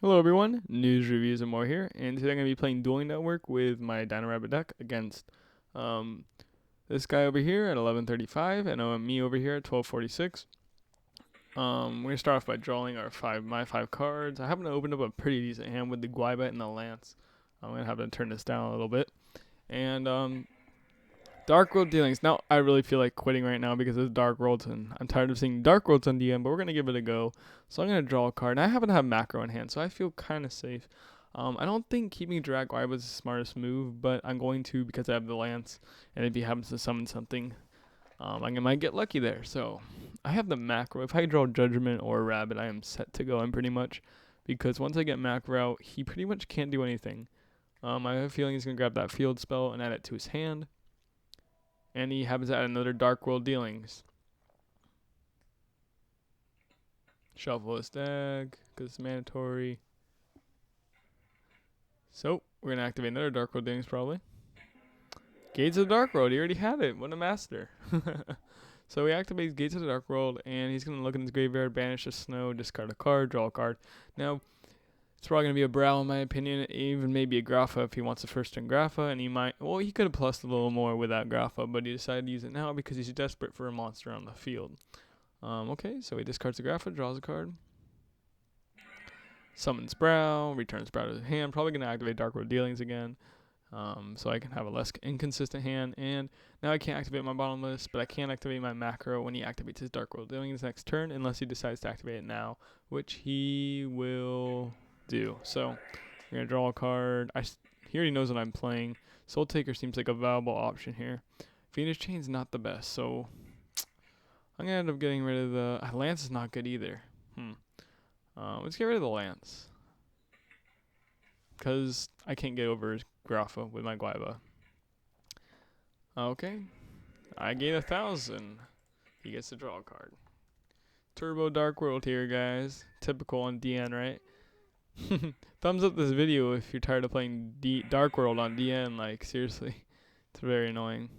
Hello everyone, News Reviews and More here, and today I'm going to be playing Dueling Network with my Dino Rabbit deck against um, this guy over here at 11:35 and me over here at 12:46. We're going to start off by drawing my five cards. I happen to open up a pretty decent hand with the Guaybat and the Lance. I'm going to have to turn this down a little bit. And Dark World Dealings. Now I really feel like quitting right now because it's Dark Worlds and I'm tired of seeing Dark Worlds on DM, but we're going to give it a go. So I'm going to draw a card. And I happen to have macro in hand, so I feel kind of safe. I don't think keeping Drag Guy was the smartest move, but I'm going to because I have the Lance. And if he happens to summon something, I might get lucky there. So I have the macro. If I draw Judgment or Rabbit, I am set to go in pretty much. Because once I get macro out, he pretty much can't do anything. I have a feeling he's going to grab that field spell and add it to his hand. And he happens to add another Dark World Dealings. Shuffle his deck, because it's mandatory. So, we're going to activate another Dark World Dealings probably. Gates of the Dark World, he already had it. What a master. So he activates Gates of the Dark World, and he's going to look in his graveyard, banish a snow, discard a card, draw a card. Now, it's probably going to be a Brow in my opinion, even maybe a Grapha if he wants a first turn Grapha, and he could have plussed a little more without Grapha, but he decided to use it now because he's desperate for a monster on the field. Okay, so he discards the Grapha, draws a card. Summons Brow, returns Brow to his hand, probably going to activate Dark World Dealings again, so I can have a less inconsistent hand, and now I can't activate my bottomless, but I can activate my macro when he activates his Dark World Dealings next turn, unless he decides to activate it now, which he will do. So we're gonna draw a card. He already knows what I'm playing. Soul Taker seems like a viable option here. Phoenix Chain's not the best, so I'm gonna end up getting rid of the Lance. Is not good either. Let's get rid of the Lance because I can't get over Grapha with my Guayba. Okay, I gain 1,000. He gets to draw a card. Turbo Dark World here, guys. Typical on DN, right? Thumbs up this video if you're tired of playing Dark World on DN. Like, seriously. It's very annoying.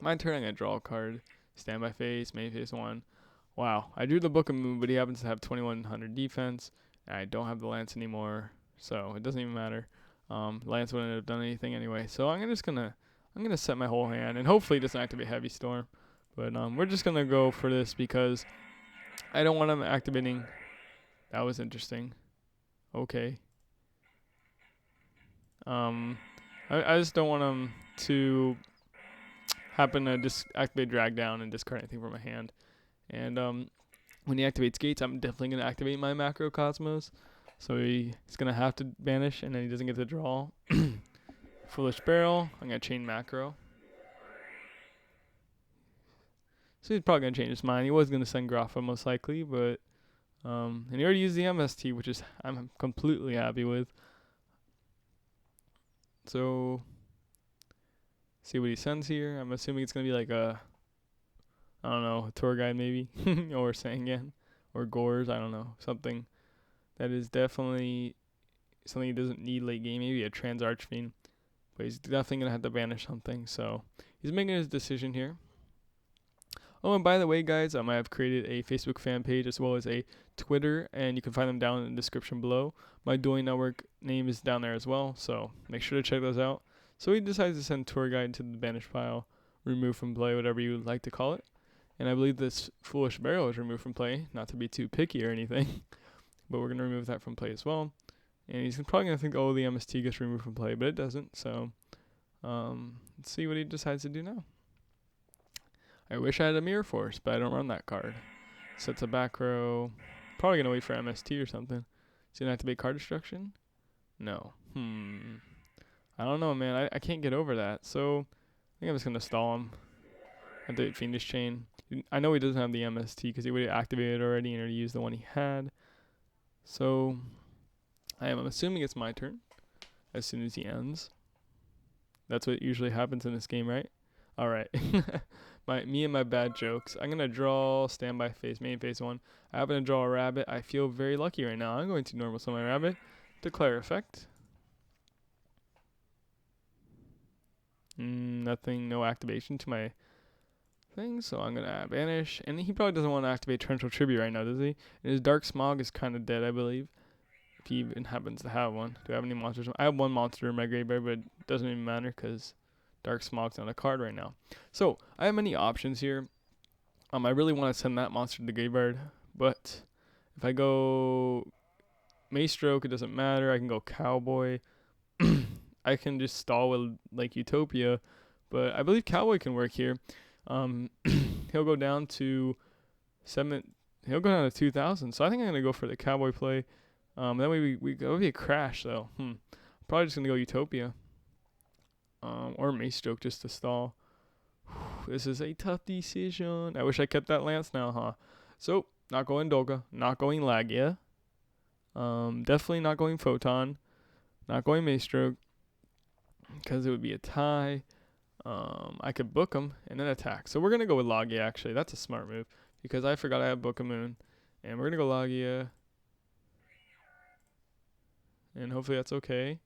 My turn, I'm going to draw a card. Standby phase, main phase 1. Wow. I drew the Book of Moon, but he happens to have 2100 defense. And I don't have the Lance anymore. So, it doesn't even matter. Lance wouldn't have done anything anyway. So, I'm gonna set my whole hand. And hopefully it doesn't activate Heavy Storm. But we're just going to go for this because I don't want him activating. That was interesting. Okay. I just don't want him to happen to just activate Drag Down and discard anything from my hand. And when he activates Gates, I'm definitely going to activate my Macro Cosmos. So he's going to have to banish, and then he doesn't get to draw. Foolish Barrel. I'm going to chain Macro. So he's probably going to change his mind. He was going to send Grapha most likely, but and he already used the MST, which is I'm completely happy with. So, see what he sends here. I'm assuming it's gonna be like a tour guide maybe, or Sangan, or Gores. I don't know, something that is definitely something he doesn't need late game. Maybe a Trans Archfiend, but he's definitely gonna have to banish something. So he's making his decision here. Oh, and by the way, guys, I have created a Facebook fan page as well as a Twitter, and you can find them down in the description below. My Dueling Network name is down there as well, so make sure to check those out. So he decides to send Tour Guide to the banish pile, remove from play, whatever you would like to call it. And I believe this Foolish Barrel is removed from play, not to be too picky or anything, but we're going to remove that from play as well. And he's probably going to think, oh, the MST gets removed from play, but it doesn't, so let's see what he decides to do now. I wish I had a Mirror Force, but I don't run that card. Sets a back row. Probably going to wait for MST or something. Is he going to activate card destruction? No. I don't know, man. I can't get over that. So, I think I'm just going to stall him. Activate Fiendish Chain. I know he doesn't have the MST because he would have activated already and already used the one he had. So, I'm assuming it's my turn as soon as he ends. That's what usually happens in this game, right? Alright. Me and my bad jokes. I'm going to draw standby phase, main phase 1. I happen to draw a rabbit. I feel very lucky right now. I'm going to normal summon my rabbit. Declare effect. Nothing, no activation to my thing. So I'm going to banish. And he probably doesn't want to activate Torrential Tribute right now, does he? And his Dark Smog is kind of dead, I believe. if he even happens to have one. Do I have any monsters? I have one monster in my graveyard, but it doesn't even matter because Dark Smog's not a card right now. So I have many options here. I really want to send that monster to the graveyard, but if I go Maestroke, it doesn't matter. I can go Cowboy. I can just stall with like Utopia, but I believe Cowboy can work here. He'll go down to 7. He'll go down to 2,000. So I think I'm gonna go for the Cowboy play. That way we that would be a crash though. Probably just gonna go Utopia. Or Maestroke just to stall. This is a tough decision. I wish I kept that Lance now, huh? So not going Dolga, not going Lagia. Definitely not going Photon, not going Maestroke, because it would be a tie. I could book him and then attack. So we're gonna go with Lagia. Actually, that's a smart move because I forgot I had Book a Moon, and we're gonna go Lagia, and hopefully that's okay.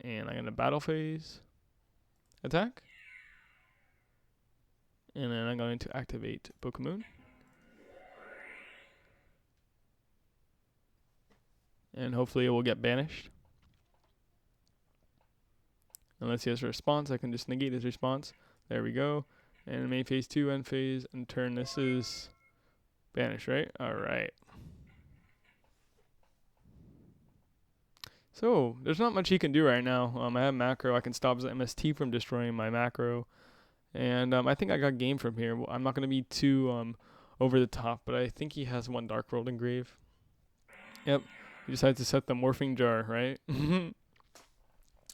And I'm gonna battle phase, attack, and then I'm going to activate Book a Moon, and hopefully it will get banished. Unless he has a response, I can just negate his response. There we go. And main phase 2, end phase, and turn. This is banished, right? Alright. So, there's not much he can do right now. I have macro. I can stop his MST from destroying my macro. And I think I got game from here. I'm not going to be too over the top, but I think he has one Dark World engrave. Yep. He decides to set the Morphing Jar, right?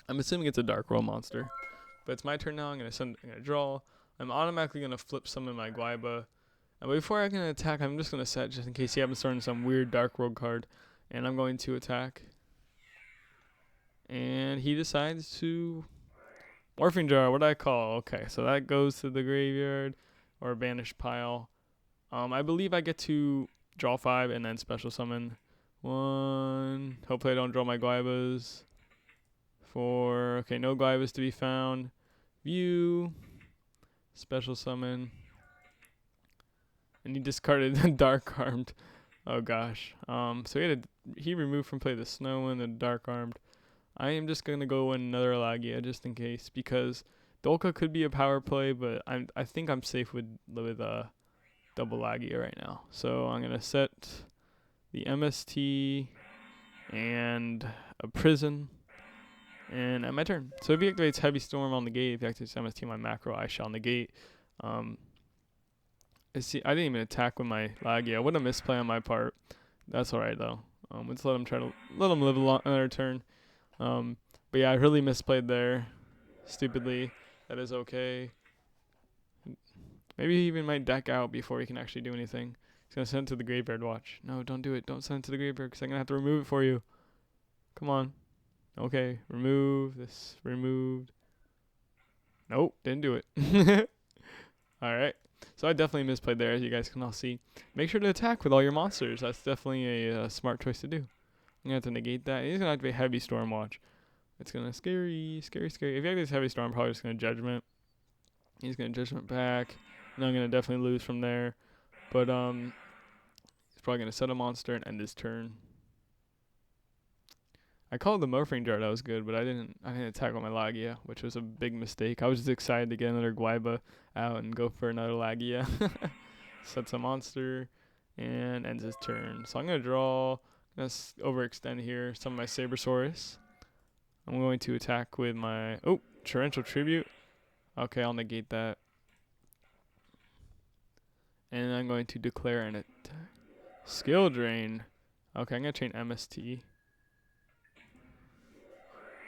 I'm assuming it's a Dark World monster. But it's my turn now. I'm going to draw. I'm automatically going to flip summon my Guaiba. And before I can attack, I'm just going to set just in case he happens to turn some weird Dark World card. And I'm going to attack. And he decides to... Morphing Jar, what do I call? Okay, so that goes to the graveyard or banished pile. I believe I get to draw 5 and then special summon 1. Hopefully I don't draw my Guaibas. 4. Okay, no Guaibas to be found. View. Special summon. And he discarded Dark Armed. Oh gosh. So he removed from play the Snow and the Dark Armed. I am just gonna go in another Lagia just in case because Dolka could be a power play, but I think I'm safe with double Lagia right now. So I'm gonna set the MST and a Prison. And at my turn. So if he activates Heavy Storm, I'll negate. If he activates MST my macro, I shall negate. I didn't even attack with my Lagia. What a misplay on my part. That's alright though. Let's let him live another turn. But yeah, I really misplayed there. Stupidly. That is okay. Maybe he even might deck out before he can actually do anything. He's gonna send it to the graveyard, watch. No, don't do it. Don't send it to the graveyard because I'm gonna have to remove it for you. Come on. Okay, remove this. Removed. Nope, didn't do it. Alright. So I definitely misplayed there, as you guys can all see. Make sure to attack with all your monsters. That's definitely a smart choice to do. I'm going to have to negate that. He's going to activate Heavy Storm, watch. It's going to scary. If he activates Heavy Storm, I'm probably just going to Judgment. He's going to Judgment back. And I'm going to definitely lose from there. But he's probably going to set a monster and end his turn. I called the Morphing Jar, that was good, but I didn't attack with my Lagia, which was a big mistake. I was just excited to get another Guaiba out and go for another Lagia. Sets a monster and ends his turn. So I'm going to draw, overextend here, some of my Sabersaurus. I'm going to attack with my, Torrential Tribute. Okay, I'll negate that. And I'm going to declare an attack. Skill Drain. Okay, I'm going to chain MST.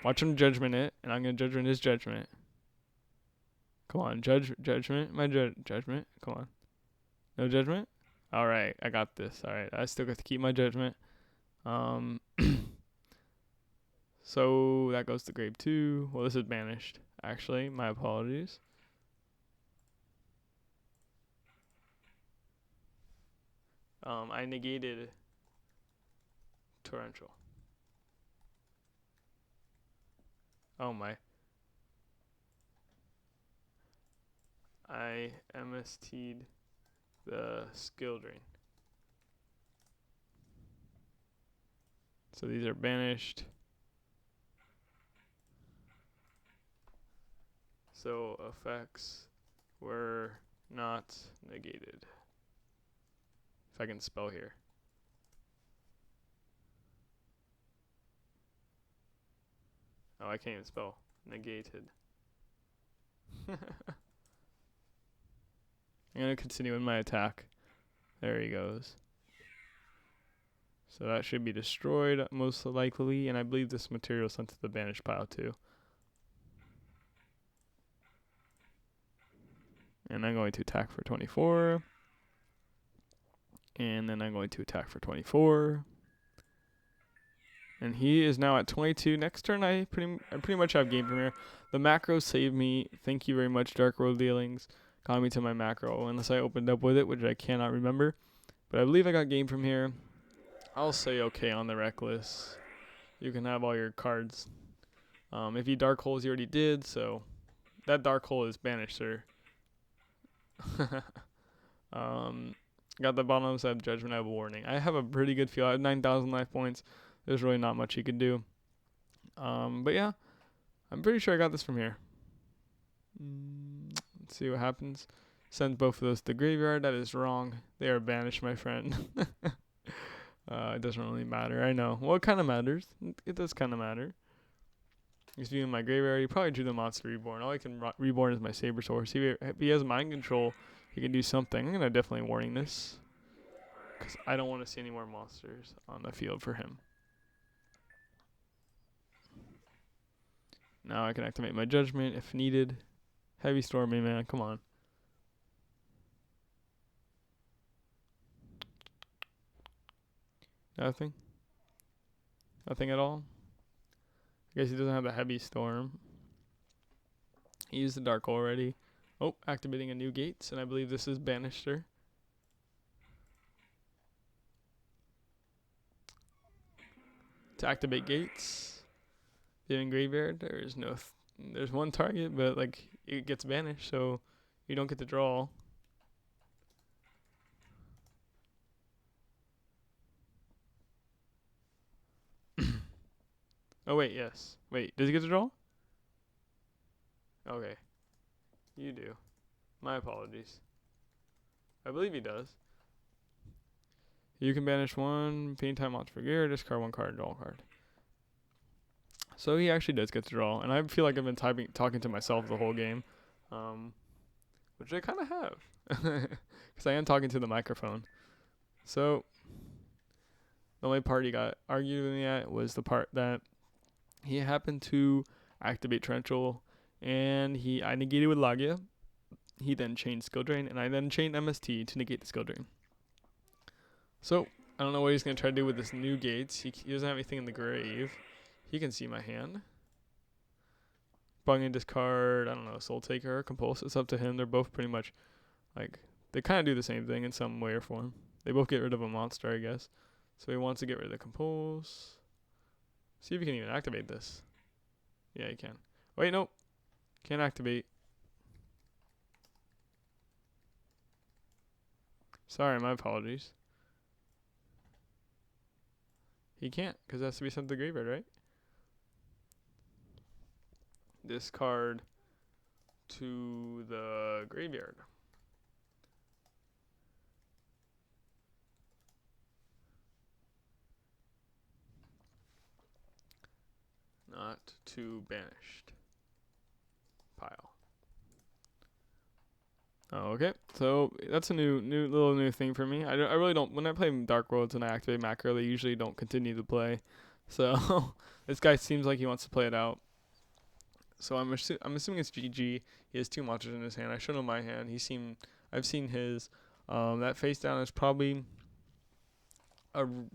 Watch him Judgment it, and I'm going to Judgment his Judgment. Come on, Judgment. My Judgment. Come on. No Judgment? Alright, I got this. Alright, I still got to keep my Judgment. So that goes to grave 2. Well, this is banished. Actually, my apologies. I negated Torrential. Oh my. I MST'd the Skill Drain. So these are banished. So effects were not negated. If I can spell here. Oh, I can't even spell. Negated. I'm going to continue in my attack. There he goes. So that should be destroyed most likely, and I believe this material sent to the banished pile too. And I'm going to attack for 24. And then I'm going to attack for 24. And he is now at 22. Next turn, I pretty much have game from here. The macro saved me. Thank you very much, Dark World Dealings. Got me to my macro, unless I opened up with it, which I cannot remember. But I believe I got game from here. I'll say okay on the Reckless. You can have all your cards. If you Dark Holes, you already did, so that Dark Hole is banished, sir. Got the bottom side Judgment. I have a Warning. I have a pretty good feel. I have 9,000 life points. There's really not much you can do. But yeah, I'm pretty sure I got this from here. Let's see what happens. Send both of those to the graveyard. That is wrong. They are banished, my friend. It doesn't really matter. I know. Well, it kind of matters. It does kind of matter. He's viewing my graveyard. He probably drew the Monster Reborn. All I can reborn is my Sabersaur. See, if he has mind control, he can do something. I'm going to definitely warning this, because I don't want to see any more monsters on the field for him. Now I can activate my Judgment if needed. Heavy Storming, man. Come on. Nothing? Nothing at all? I guess he doesn't have the Heavy Storm. He used the Dark Hole already. Oh, activating a new Gates, and I believe this is Banisher. To activate Gates, viewing graveyard, there's one target, but like it gets banished, so you don't get to draw. Oh wait, yes. Wait, does he get to draw? Okay. You do. My apologies. I believe he does. You can banish one paint time monster for gear, discard one card, draw a card. So he actually does get to draw, and I feel like I've been talking to myself the whole game, which I kind of have, because I am talking to the microphone. So the only part he got argued with me at was the part that he happened to activate Torrential, and I negated with Lagia. He then chained Skill Drain, and I then chained MST to negate the Skill Drain. So I don't know what he's going to try to do with this new Gates. He doesn't have anything in the grave. He can see my hand. Probably going to discard, I don't know, Soul Taker or Compulse. It's up to him. They're both pretty much, like, they kind of do the same thing in some way or form. They both get rid of a monster, I guess. So he wants to get rid of the Compulse. See if he can even activate this. Yeah, he can. Wait, nope. Can't activate. Sorry, my apologies. He can't, because it has to be sent to the graveyard, right? Discard to the graveyard. Not to banished pile. Oh, okay, so that's a new thing for me. I really don't, when I play Dark Worlds and I activate macro, they usually don't continue to play. So this guy seems like he wants to play it out. So I'm assuming it's GG. He has two monsters in his hand. I showed him my hand. I've seen his. That face down is probably I don't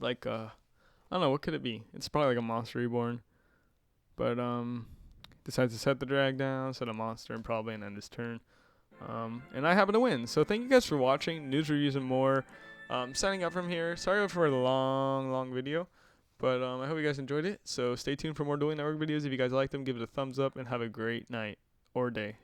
know, what could it be? It's probably like a Monster Reborn. But decides to set the drag down, set a monster, and probably end his turn. And I happen to win. So thank you guys for watching. News, reviews, and more. Signing up from here. Sorry for the long video. But I hope you guys enjoyed it. So stay tuned for more Dueling Network videos. If you guys like them, give it a thumbs up and have a great night or day.